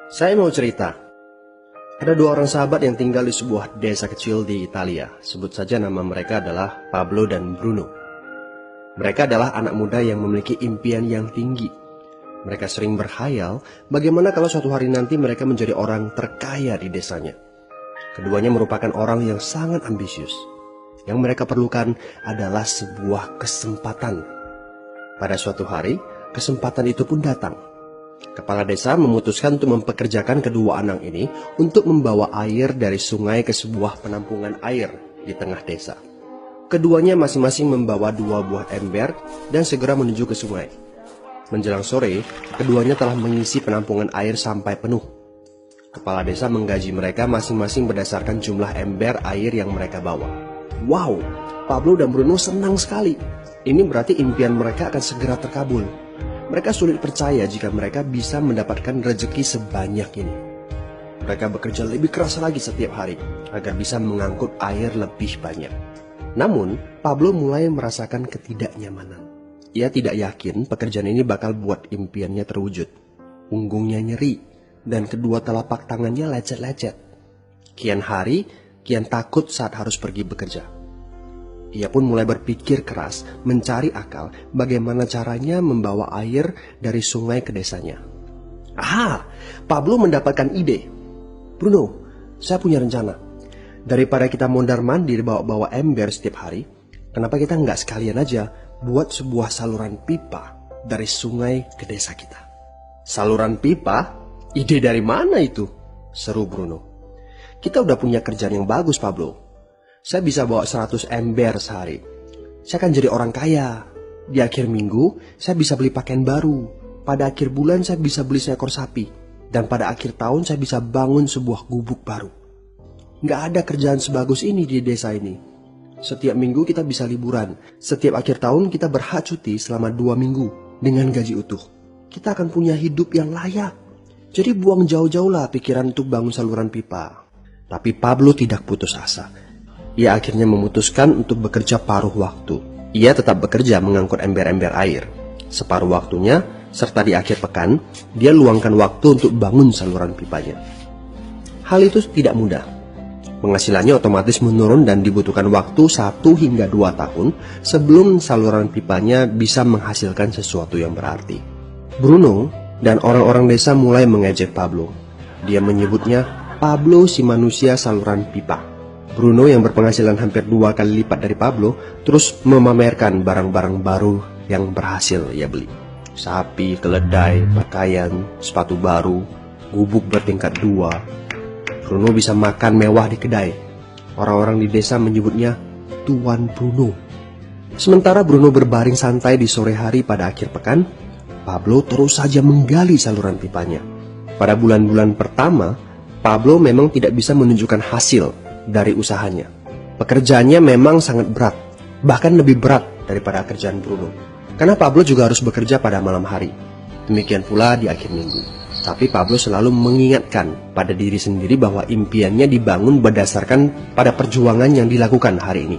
Saya mau cerita. Ada dua orang sahabat yang tinggal di sebuah desa kecil di Italia. Sebut saja nama mereka adalah Pablo dan Bruno. Mereka adalah anak muda yang memiliki impian yang tinggi. Mereka sering berkhayal bagaimana kalau suatu hari nanti mereka menjadi orang terkaya di desanya. Keduanya merupakan orang yang sangat ambisius. Yang mereka perlukan adalah sebuah kesempatan. Pada suatu hari, kesempatan itu pun datang. Kepala desa memutuskan untuk mempekerjakan kedua anak ini untuk membawa air dari sungai ke sebuah penampungan air di tengah desa. Keduanya masing-masing membawa 2 buah ember dan segera menuju ke sungai. Menjelang sore, keduanya telah mengisi penampungan air sampai penuh. Kepala desa menggaji mereka masing-masing berdasarkan jumlah ember air yang mereka bawa. Wow, Pablo dan Bruno senang sekali. Ini berarti impian mereka akan segera terkabul. Mereka sulit percaya jika mereka bisa mendapatkan rezeki sebanyak ini. Mereka bekerja lebih keras lagi setiap hari agar bisa mengangkut air lebih banyak. Namun, Pablo mulai merasakan ketidaknyamanan. Ia tidak yakin pekerjaan ini bakal buat impiannya terwujud. Punggungnya nyeri dan kedua telapak tangannya lecet-lecet. Kian hari, kian takut saat harus pergi bekerja. Ia pun mulai berpikir keras, mencari akal bagaimana caranya membawa air dari sungai ke desanya. Pablo mendapatkan ide. Bruno, saya punya rencana. Daripada kita mondar-mandir bawa-bawa ember setiap hari, kenapa kita nggak sekalian aja buat sebuah saluran pipa dari sungai ke desa kita? Saluran pipa? Ide dari mana itu? Seru Bruno. Kita udah punya kerjaan yang bagus, Pablo. Saya bisa bawa 100 ember sehari. Saya akan jadi orang kaya. Di akhir minggu, saya bisa beli pakaian baru. Pada akhir bulan, saya bisa beli seekor sapi. Dan pada akhir tahun, saya bisa bangun sebuah gubuk baru. Nggak ada kerjaan sebagus ini di desa ini. Setiap minggu kita bisa liburan. Setiap akhir tahun, kita berhak cuti selama 2 minggu dengan gaji utuh. Kita akan punya hidup yang layak. Jadi buang jauh-jauh lah pikiran untuk bangun saluran pipa. Tapi Pablo tidak putus asa. Ia akhirnya memutuskan untuk bekerja paruh waktu. Ia tetap bekerja mengangkut ember-ember air. Separuh waktunya, serta di akhir pekan, dia luangkan waktu untuk bangun saluran pipanya. Hal itu tidak mudah. Penghasilannya otomatis menurun dan dibutuhkan waktu 1 hingga 2 tahun sebelum saluran pipanya bisa menghasilkan sesuatu yang berarti. Bruno dan orang-orang desa mulai mengejek Pablo. Dia menyebutnya Pablo si manusia saluran pipa. Bruno yang berpenghasilan hampir 2 kali lipat dari Pablo terus memamerkan barang-barang baru yang berhasil ia beli. Sapi, keledai, pakaian, sepatu baru, gubuk bertingkat 2. Bruno bisa makan mewah di kedai. Orang-orang di desa menyebutnya Tuan Bruno. Sementara Bruno berbaring santai di sore hari pada akhir pekan, Pablo terus saja menggali saluran pipanya. Pada bulan-bulan pertama, Pablo memang tidak bisa menunjukkan hasil dari usahanya. Pekerjaannya memang sangat berat, bahkan lebih berat daripada kerjaan Bruno. Karena Pablo juga harus bekerja pada malam hari. Demikian pula di akhir minggu. Tapi Pablo selalu mengingatkan pada diri sendiri bahwa impiannya dibangun berdasarkan pada perjuangan yang dilakukan hari ini.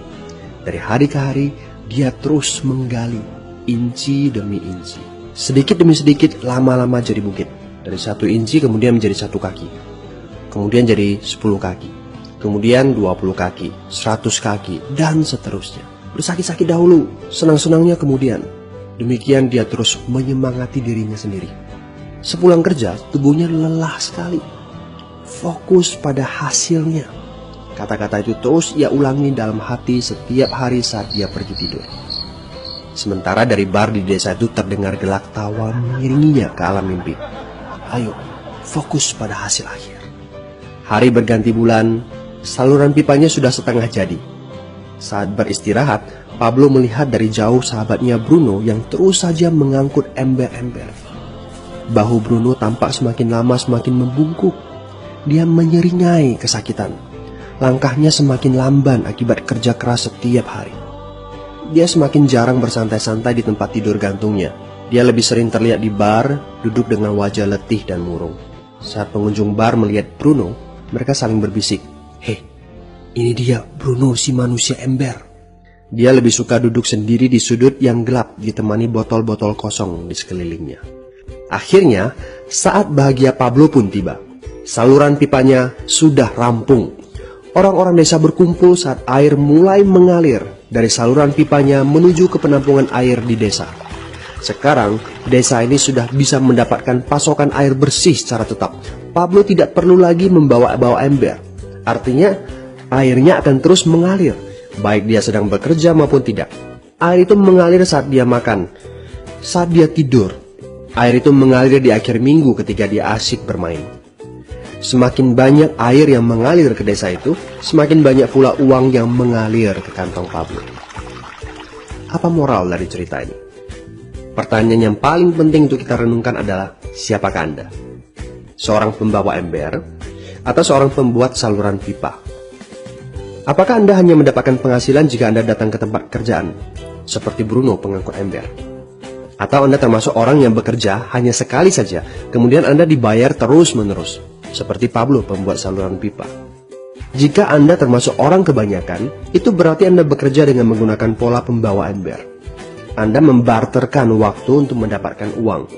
Dari hari ke hari, dia terus menggali, inci demi inci. Sedikit demi sedikit, lama-lama jadi bukit. Dari 1 inci kemudian menjadi 1 kaki. Kemudian jadi 10 kaki. Kemudian 20 kaki, 100 kaki, dan seterusnya. Bersakit-sakit dahulu, senang-senangnya kemudian. Demikian dia terus menyemangati dirinya sendiri. Sepulang kerja, tubuhnya lelah sekali. Fokus pada hasilnya. Kata-kata itu terus ia ulangi dalam hati setiap hari saat dia pergi tidur. Sementara dari bar di desa itu terdengar gelak tawa mengiringinya ke alam mimpi. Ayo, fokus pada hasil akhir. Hari berganti bulan. Saluran pipanya sudah setengah jadi. Saat beristirahat, Pablo melihat dari jauh sahabatnya Bruno yang terus saja mengangkut ember-ember. Bahu Bruno tampak semakin lama semakin membungkuk. Dia menyeringai kesakitan. Langkahnya semakin lamban akibat kerja keras setiap hari. Dia semakin jarang bersantai-santai di tempat tidur gantungnya. Dia lebih sering terlihat di bar, duduk dengan wajah letih dan murung. Saat pengunjung bar melihat Bruno, mereka saling berbisik. Hei, ini dia Bruno si manusia ember. Dia lebih suka duduk sendiri di sudut yang gelap ditemani botol-botol kosong di sekelilingnya. Akhirnya, Saat bahagia Pablo pun tiba. Saluran pipanya sudah rampung. Orang-orang desa berkumpul saat air mulai mengalir dari saluran pipanya menuju ke penampungan air di desa. Sekarang, desa ini sudah bisa mendapatkan pasokan air bersih secara tetap. Pablo tidak perlu lagi membawa ember. Artinya, airnya akan terus mengalir, baik dia sedang bekerja maupun tidak. Air itu mengalir saat dia makan, saat dia tidur. Air itu mengalir di akhir minggu ketika dia asyik bermain. Semakin banyak air yang mengalir ke desa itu, semakin banyak pula uang yang mengalir ke kantong Pablo. Apa moral dari cerita ini? Pertanyaan yang paling penting untuk kita renungkan adalah, siapakah Anda? Seorang pembawa ember atau seorang pembuat saluran pipa? Apakah Anda hanya mendapatkan penghasilan jika Anda datang ke tempat kerjaan, seperti Bruno pengangkut ember? Atau Anda termasuk orang yang bekerja hanya sekali saja, kemudian Anda dibayar terus-menerus, seperti Pablo pembuat saluran pipa? Jika Anda termasuk orang kebanyakan, itu berarti Anda bekerja dengan menggunakan pola pembawa ember. Anda membarterkan waktu untuk mendapatkan uang.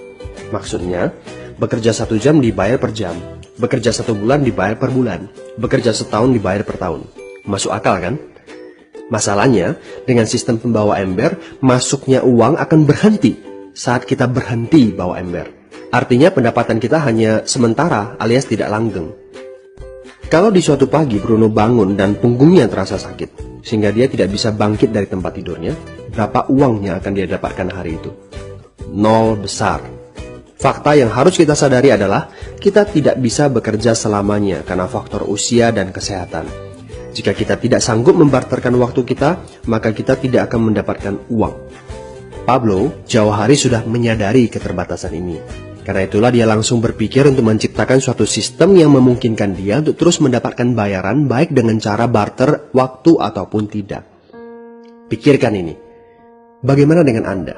Maksudnya, bekerja 1 jam dibayar per jam, bekerja 1 bulan dibayar per bulan, bekerja setahun dibayar per tahun. Masuk akal kan? Masalahnya, dengan sistem pembawa ember, masuknya uang akan berhenti saat kita berhenti bawa ember. Artinya pendapatan kita hanya sementara alias tidak langgeng. Kalau di suatu pagi Bruno bangun dan punggungnya terasa sakit, sehingga dia tidak bisa bangkit dari tempat tidurnya, berapa uang yang akan dia dapatkan hari itu? 0 besar. Fakta yang harus kita sadari adalah kita tidak bisa bekerja selamanya karena faktor usia dan kesehatan. Jika kita tidak sanggup membarterkan waktu kita, maka kita tidak akan mendapatkan uang. Pablo jauh hari sudah menyadari keterbatasan ini. Karena itulah dia langsung berpikir untuk menciptakan suatu sistem yang memungkinkan dia untuk terus mendapatkan bayaran baik dengan cara barter waktu ataupun tidak. Pikirkan ini. Bagaimana dengan Anda?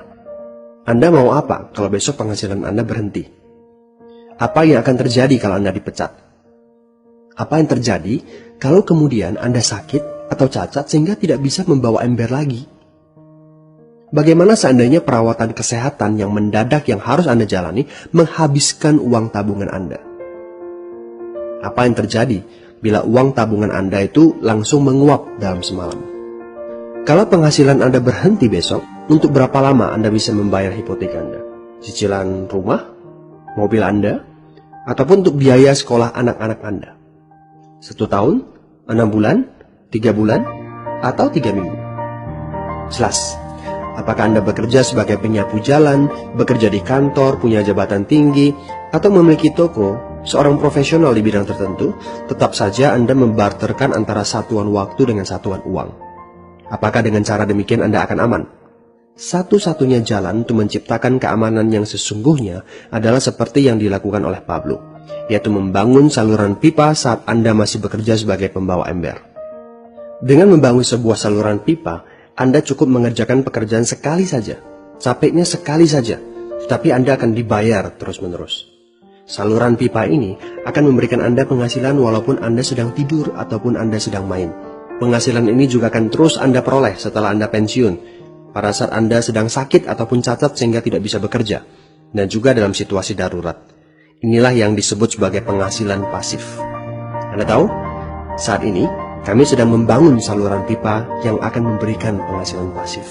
Anda mau apa kalau besok penghasilan Anda berhenti? Apa yang akan terjadi kalau Anda dipecat? Apa yang terjadi kalau kemudian Anda sakit atau cacat sehingga tidak bisa membawa ember lagi? Bagaimana seandainya perawatan kesehatan yang mendadak yang harus Anda jalani menghabiskan uang tabungan Anda? Apa yang terjadi bila uang tabungan Anda itu langsung menguap dalam semalam? Kalau penghasilan Anda berhenti besok, untuk berapa lama Anda bisa membayar hipotek Anda? Cicilan rumah, mobil Anda, ataupun untuk biaya sekolah anak-anak Anda? 1 tahun, 6 bulan, 3 bulan, atau 3 minggu? Jelas. Apakah Anda bekerja sebagai penyapu jalan, bekerja di kantor, punya jabatan tinggi, atau memiliki toko, seorang profesional di bidang tertentu, tetap saja Anda membarterkan antara satuan waktu dengan satuan uang. Apakah dengan cara demikian Anda akan aman? Satu-satunya jalan untuk menciptakan keamanan yang sesungguhnya adalah seperti yang dilakukan oleh Pablo, yaitu membangun saluran pipa saat Anda masih bekerja sebagai pembawa ember. Dengan membangun sebuah saluran pipa, Anda cukup mengerjakan pekerjaan sekali saja, capeknya sekali saja, tetapi Anda akan dibayar terus-menerus. Saluran pipa ini akan memberikan Anda penghasilan walaupun Anda sedang tidur ataupun Anda sedang main. Penghasilan ini juga akan terus Anda peroleh setelah Anda pensiun, pada saat Anda sedang sakit ataupun cacat sehingga tidak bisa bekerja, dan juga dalam situasi darurat. Inilah yang disebut sebagai penghasilan pasif. Anda tahu, saat ini kami sedang membangun saluran pipa yang akan memberikan penghasilan pasif.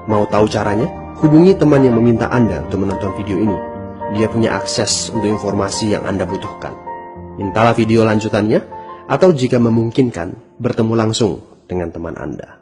Mau tahu caranya? Hubungi teman yang meminta Anda untuk menonton video ini. Dia punya akses untuk informasi yang Anda butuhkan. Mintalah video lanjutannya, atau jika memungkinkan, bertemu langsung dengan teman Anda.